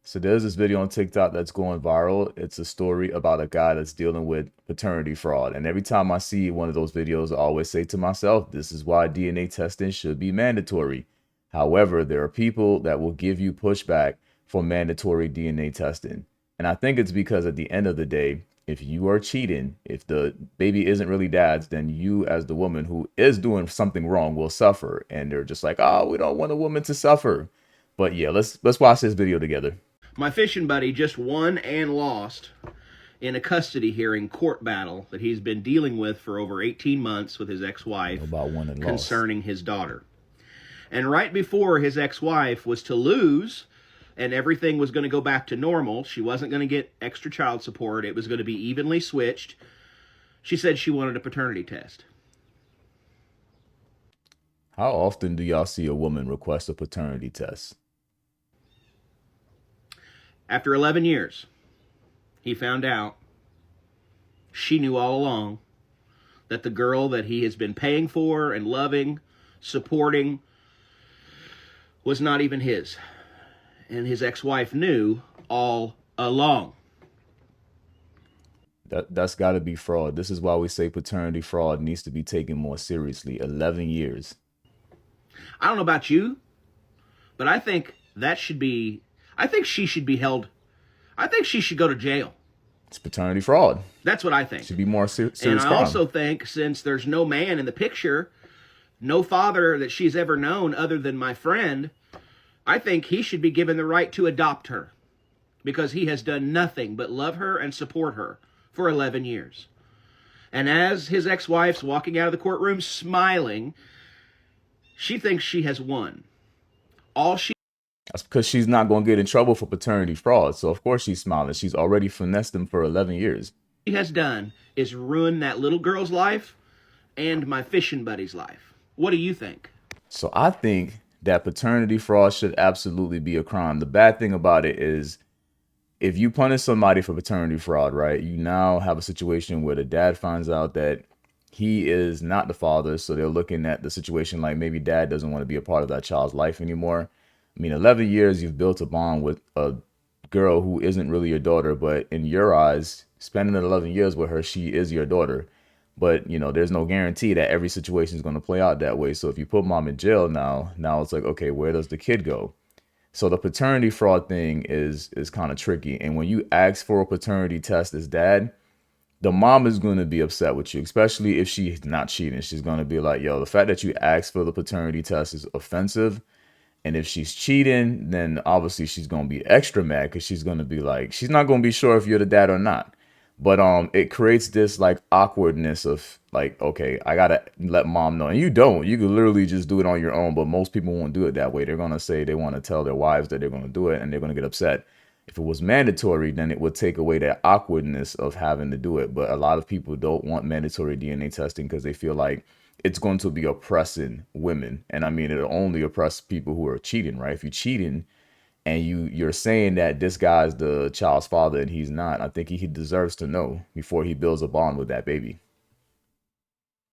So there's this video on TikTok that's going viral. It's a story about a guy that's dealing with paternity fraud. And every time I see one of those videos, I always say to myself, this is why DNA testing should be mandatory. However, there are people that will give you pushback for mandatory DNA testing. And I think it's because at the end of the day, if you are cheating, if the baby isn't really dad's, then you as the woman who is doing something wrong will suffer. And they're just like, oh, we don't want a woman to suffer. But yeah, let's watch this video together. My fishing buddy just won and lost in a custody hearing court battle that he's been dealing with for over 18 months with his ex-wife About won and lost. concerning his daughter. And right before his ex-wife was to lose and everything was going to go back to normal, she wasn't going to get extra child support, it was going to be evenly switched, she said she wanted a paternity test. How often do y'all see a woman request a paternity test? After 11 years, he found out she knew all along that the girl that he has been paying for and loving, supporting, was not even his. And his ex-wife knew all along. That's got to be fraud. This is why we say paternity fraud needs to be taken more seriously. 11 years. I don't know about you, but I think she should be held. I think she should go to jail. It's paternity fraud. That's what I think. Should be more serious And I crime. also think, since there's no man in the picture, no father that she's ever known other than my friend, I think he should be given the right to adopt her, because he has done nothing but love her and support her for 11 years. And as his ex-wife's walking out of the courtroom smiling, she thinks she has won. All she That's because she's not going to get in trouble for paternity fraud. So, of course, she's smiling. She's already finessed him for 11 years. has done is ruin that little girl's life and my fishing buddy's life. What do you think? So, I think that paternity fraud should absolutely be a crime. The bad thing about it is if you punish somebody for paternity fraud, right, you now have a situation where the dad finds out that he is not the father. So they're looking at the situation like maybe dad doesn't want to be a part of that child's life anymore. I mean, 11 years, you've built a bond with a girl who isn't really your daughter, but in your eyes, spending 11 years with her, she is your daughter. But, you know, there's no guarantee that every situation is going to play out that way. So if you put mom in jail now it's like, okay, where does the kid go? So the paternity fraud thing is kind of tricky. And when you ask for a paternity test as dad, the mom is going to be upset with you, especially if she's not cheating. She's going to be like, yo, the fact that you asked for the paternity test is offensive. And if she's cheating, then obviously she's going to be extra mad because she's going to be like, she's not going to be sure if you're the dad or not. But it creates this like awkwardness of like, okay, I got to let mom know. And you don't. You can literally just do it on your own. But most people won't do it that way. They're going to say they want to tell their wives that they're going to do it and they're going to get upset. If it was mandatory, then it would take away that awkwardness of having to do it. But a lot of people don't want mandatory DNA testing because they feel like it's going to be oppressing women. And I mean, it'll only oppress people who are cheating, right? If you're cheating and you're saying that this guy's the child's father and he's not, I think he deserves to know before he builds a bond with that baby.